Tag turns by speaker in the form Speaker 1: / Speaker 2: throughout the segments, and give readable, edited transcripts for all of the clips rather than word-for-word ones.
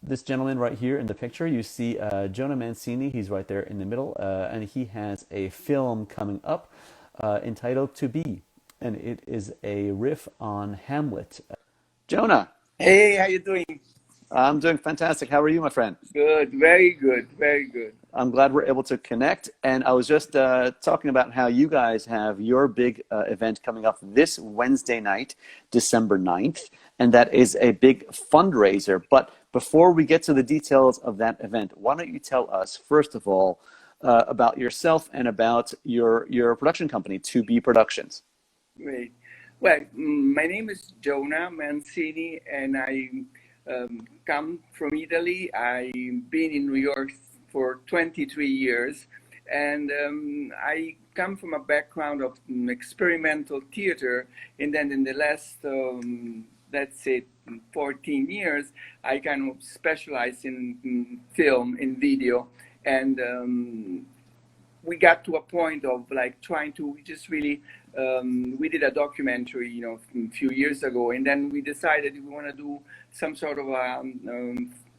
Speaker 1: This gentleman right here in the picture, you see Johna Mancini. He's right there in the middle, and he has a film coming up entitled "To Be," and it is a riff on Hamlet. Jonah,
Speaker 2: Hey, how you doing?
Speaker 1: I'm doing fantastic. How are you, my friend?
Speaker 2: Good, very good, very good.
Speaker 1: I'm glad we're able to connect. And I was just talking about how you guys have your big event coming up this Wednesday night, December 9th, and that is a big fundraiser. But before we get to the details of that event, why don't you tell us, first of all, about yourself and about your production company, To Be Productions?
Speaker 2: Great. Well, my name is Johna Mancini, and I come from Italy. I've been in New York for 23 years, and I come from a background of experimental theater, and then in the last, let's say, 14 years, I kind of specialized in film, in video, and we got to a point of like trying to just really we did a documentary a few years ago, and then we decided we want to do some sort of a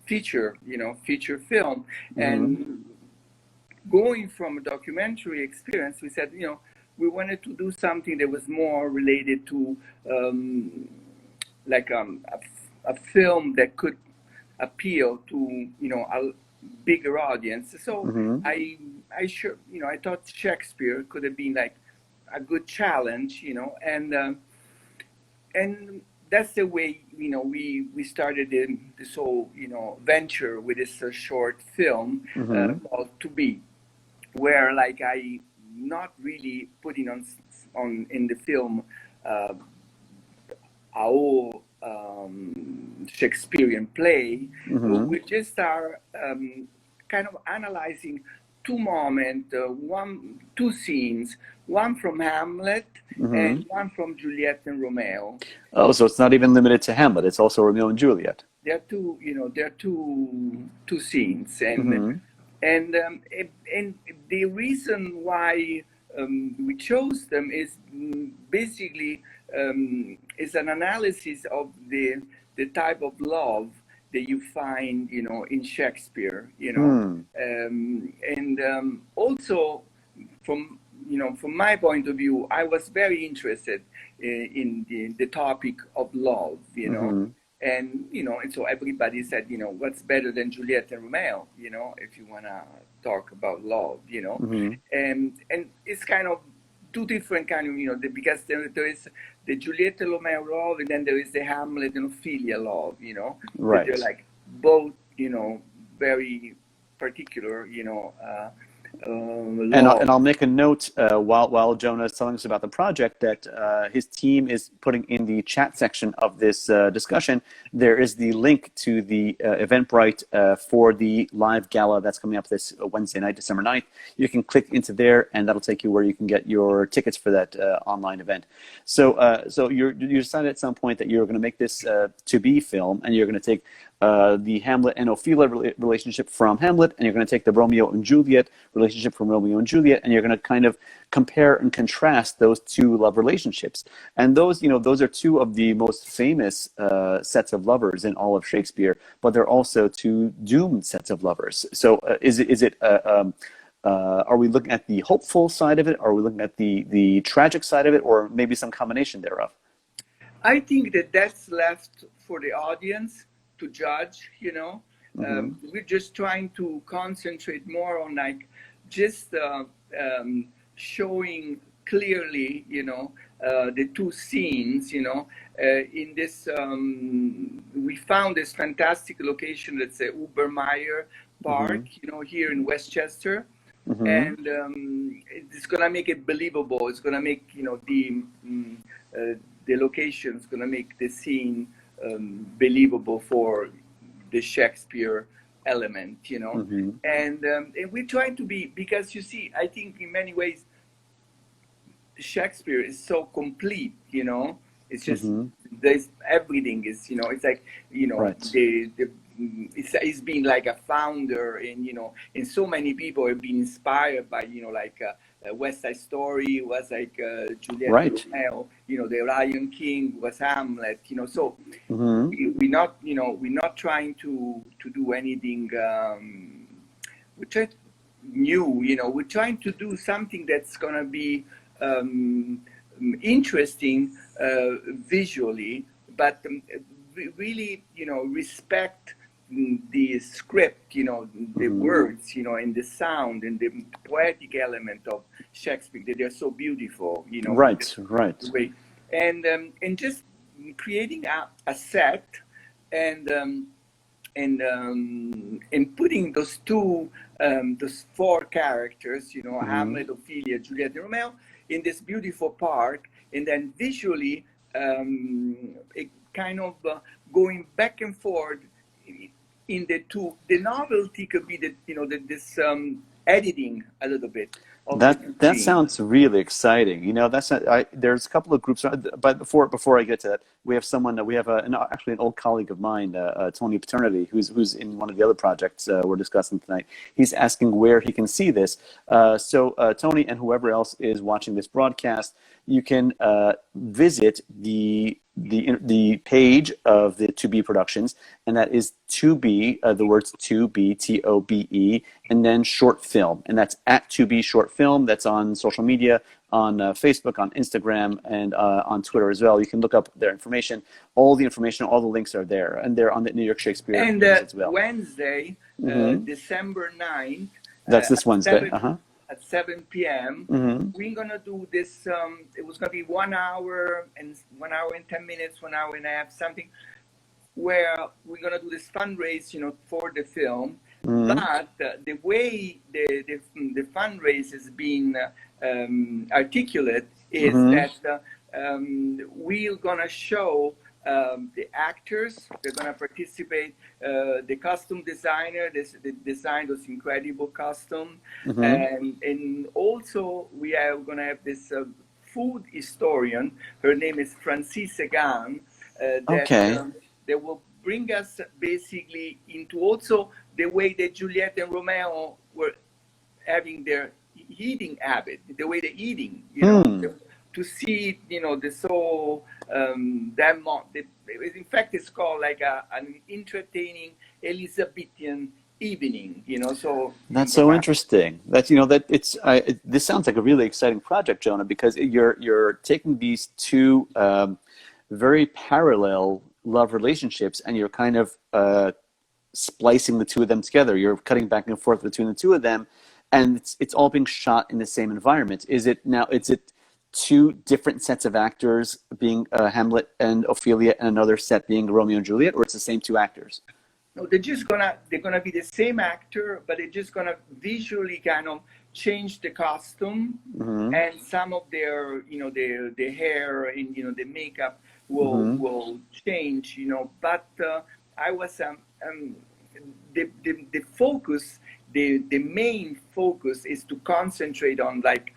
Speaker 2: feature film. And going from a documentary experience, we said we wanted to do something that was more related to like a film that could appeal to a bigger audience. So I thought Shakespeare could have been like a good challenge, and that's the way we started this whole venture with this short film called To Be, where like I not really putting on in the film a whole Shakespearean play. We just are kind of analyzing two moments, two scenes, one from Hamlet and one from Juliet and Romeo.
Speaker 1: Oh, so it's not even limited to Hamlet. It's also Romeo and Juliet.
Speaker 2: There are two scenes, and the reason why we chose them is basically is an analysis of the type of love that you find in Shakespeare, and also from my point of view, I was very interested in the topic of love, and and so everybody said, what's better than Juliet and Romeo, if you want to talk about love, and it's kind of two different kind of, because there is the Juliet and Romeo love, and then there is the Hamlet and Ophelia love,
Speaker 1: Right.
Speaker 2: They're like both, very particular,
Speaker 1: And I'll make a note while Jonah is telling us about the project that his team is putting in the chat section of this discussion. There is the link to the Eventbrite for the live gala that's coming up this Wednesday night, December 9th. You can click into there, and that'll take you where you can get your tickets for that online event. So you decided at some point that you're going to make this To Be film, and you're going to take the Hamlet and Ophelia relationship from Hamlet, and you're going to take the Romeo and Juliet relationship from Romeo and Juliet, and you're going to kind of compare and contrast those two love relationships. And those, those are two of the most famous sets of lovers in all of Shakespeare, but they're also two doomed sets of lovers. So are we looking at the hopeful side of it? Are we looking at the tragic side of it, or maybe some combination thereof?
Speaker 2: I think that's left for the audience to judge. We're just trying to concentrate more on like just showing clearly the two scenes. In this we found this fantastic location that's a Ubermeyer Park, here in Westchester. And it's gonna make it believable. It's gonna make the location is gonna make the scene believable for the Shakespeare element, and we're trying to be, because you see, I think in many ways Shakespeare is so complete, it's just there's everything is, it's like
Speaker 1: Right.
Speaker 2: he's been like a founder, and and so many people have been inspired by like West Side Story was like Juliet
Speaker 1: Right.
Speaker 2: and Romeo. You know, the Lion King was Hamlet. You know, so
Speaker 1: Mm-hmm.
Speaker 2: we're not, you know, we're not trying to do anything which is new. You know, we're trying to do something that's gonna be interesting visually, but really, you know, respect the script, you know, the words, you know, and the sound and the poetic element of Shakespeare, that they're so beautiful, you know.
Speaker 1: Right, right.
Speaker 2: The way, and just creating a set and and putting those those four characters, you know, Hamlet, Ophelia, Juliet, and Romeo, in this beautiful park, and then visually it kind of going back and forth in the two. The novelty could be that, you know, this editing a little bit of
Speaker 1: That sounds really exciting. You know, there's a couple of groups, but before I get to that, we have actually an old colleague of mine, Tony Paternity, who's in one of the other projects we're discussing tonight. He's asking where he can see this. So Tony and whoever else is watching this broadcast, you can visit the page of the 2B Productions, and that is 2B, the words 2B, TOBE, and then short film, and that's at 2B Short Film. That's on social media, on Facebook, on Instagram, and on Twitter as well. You can look up their information. All the information, all the links are there, and they're on the New York Shakespeare
Speaker 2: and
Speaker 1: page as well.
Speaker 2: Wednesday, December 9th.
Speaker 1: That's this Wednesday.
Speaker 2: At 7 p.m. We're gonna do this. It was gonna be 1 hour and 10 minutes, 1 hour and a half, something, where we're gonna do this fundraise, you know, for the film. But the way the fundraise is being articulate is that we're gonna show the actors. They're gonna participate. The costume designer, they designed those incredible costume, and also we are gonna have this food historian. Her name is Francis Egan. That will bring us basically into also the way that Juliet and Romeo were having their eating habit, the way they're eating, you know, to see, you know, the so in fact, it's called like an entertaining Elizabethan evening, you know. So
Speaker 1: that's so interesting. That, you know, that this sounds like a really exciting project, Jonah, because you're taking these two very parallel love relationships, and you're kind of splicing the two of them together. You're cutting back and forth between the two of them, and it's all being shot in the same environment. Is it two different sets of actors being Hamlet and Ophelia, and another set being Romeo and Juliet, or it's the same two actors?
Speaker 2: No, they're gonna be the same actor, but they're just gonna visually kind of change the costume, and some of their, you know, their hair and, you know, the makeup will change, you know. But I was the focus, the main focus is to concentrate on like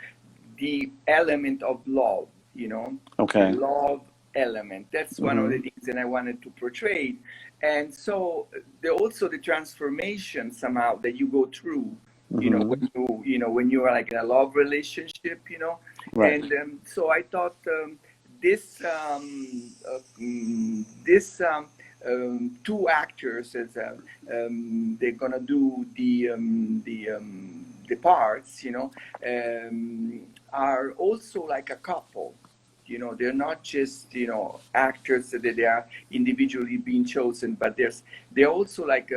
Speaker 2: the element of love, you know.
Speaker 1: Okay.
Speaker 2: The love element. That's one of the things that I wanted to portray. And so also the transformation somehow that you go through, you know, when you are like in a love relationship, you know.
Speaker 1: Right.
Speaker 2: And so I thought this two actors, as they're gonna do the parts, you know, are also like a couple. You know, they're not just, you know, actors that they are individually being chosen, but they're also like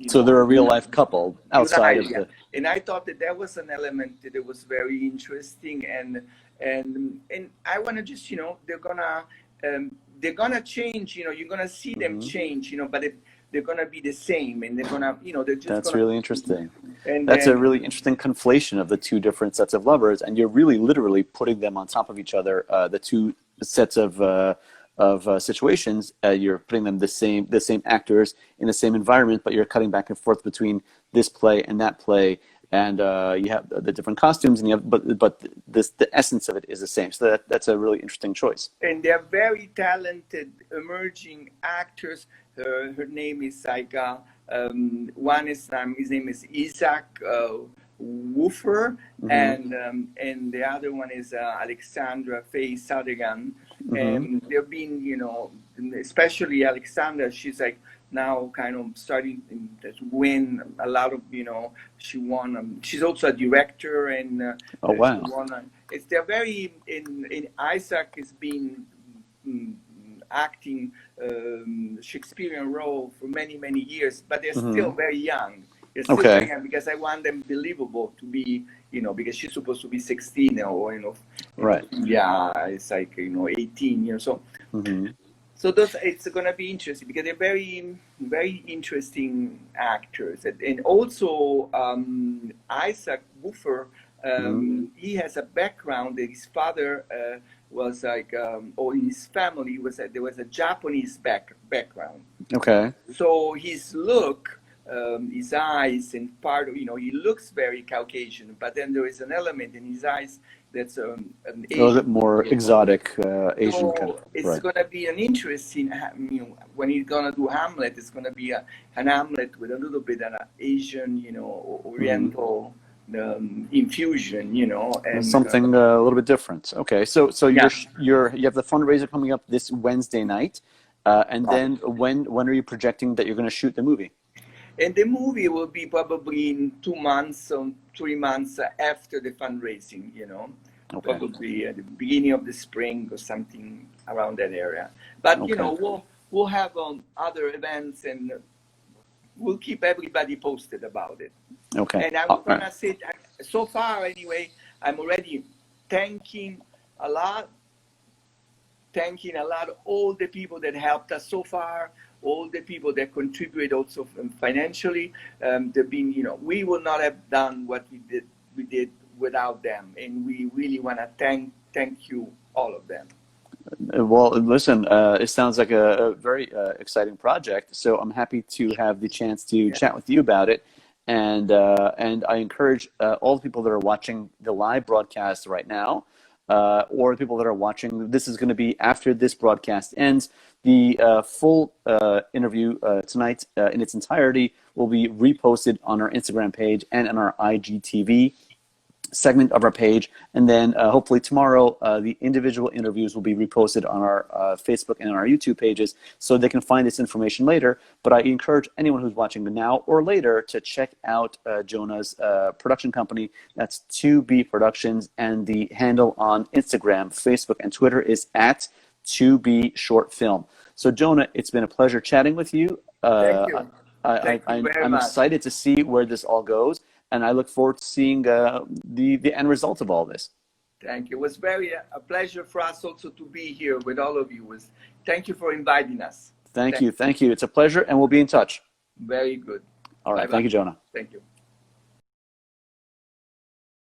Speaker 1: so they're a real life couple outside of the.
Speaker 2: And I thought that was an element that was very interesting, and I want to just, you know, they're gonna change. You know, you're gonna see them change. You know, but they're gonna be the same, and they're gonna, you know, they're just.
Speaker 1: That's really interesting. And that's a really interesting conflation of the two different sets of lovers, and you're really literally putting them on top of each other. The two sets of situations, you're putting them the same actors in the same environment, but you're cutting back and forth between this play and that play, and you have the different costumes, and you have, but the essence of it is the same. So that's a really interesting choice.
Speaker 2: And they're very talented emerging actors. Her name is Saika. His name is Isaac Woofer, and the other one is Alexandra Faye Sadigan. And they've been, you know, especially Alexandra, she's like now kind of starting to win a lot of, you know, she won, she's also a director, and
Speaker 1: oh wow,
Speaker 2: she won, they're very, in Isaac has been acting Shakespearean role for many, many years, but they're still very young. They're still very young because I want them believable to be, you know, because she's supposed to be 16 now, or, you know,
Speaker 1: right.
Speaker 2: Yeah, it's like, you know, 18, you know, so. So those, it's going to be interesting because they're very, very interesting actors. And also Isaac Woofer, he has a background that his father was like, or his family was, there was a Japanese background.
Speaker 1: Okay.
Speaker 2: So his look, his eyes, and part of, you know, he looks very Caucasian, but then there is an element in his eyes that's an Asian,
Speaker 1: a little bit more exotic Asian
Speaker 2: so
Speaker 1: kind of,
Speaker 2: it's going to be an interesting, you know, when he's going to do Hamlet, it's going to be an Hamlet with a little bit of an Asian, you know, Oriental infusion, you know, and
Speaker 1: something a little bit different. Okay, so you have the fundraiser coming up this Wednesday night, and then when are you projecting that you're going to shoot the movie?
Speaker 2: And the movie will be probably in 2 months or 3 months after the fundraising, you know, probably at the beginning of the spring or something around that area. But, you know, we'll have other events, and we'll keep everybody posted about it.
Speaker 1: Okay.
Speaker 2: And I'm going to say, so far anyway, I'm already thanking a lot all the people that helped us so far, all the people that contribute also financially. They've been, you know, we would not have done what we did without them, and we really want to thank you, all of them.
Speaker 1: Well, listen, it sounds like a very exciting project, so I'm happy to have the chance to chat with you about it. And I encourage all the people that are watching the live broadcast right now, or the people that are watching, this is going to be after this broadcast ends. The full interview tonight in its entirety will be reposted on our Instagram page and on our IGTV segment of our page, and then hopefully tomorrow the individual interviews will be reposted on our Facebook and on our YouTube pages, so they can find this information later. But I encourage anyone who's watching now or later to check out Johna's production company. That's 2B Productions, and the handle on Instagram, Facebook, and Twitter is at 2B Short Film. So Johna, it's been a pleasure chatting with you.
Speaker 2: Thank you.
Speaker 1: I'm excited to see where this all goes, and I look forward to seeing the end result of all this.
Speaker 2: Thank you. It was a pleasure for us also to be here with all of you. Thank you for inviting us.
Speaker 1: Thank you. It's a pleasure, and we'll be in touch.
Speaker 2: Very good.
Speaker 1: All right.
Speaker 2: Bye-bye.
Speaker 1: Thank you, Johna.
Speaker 2: Thank you.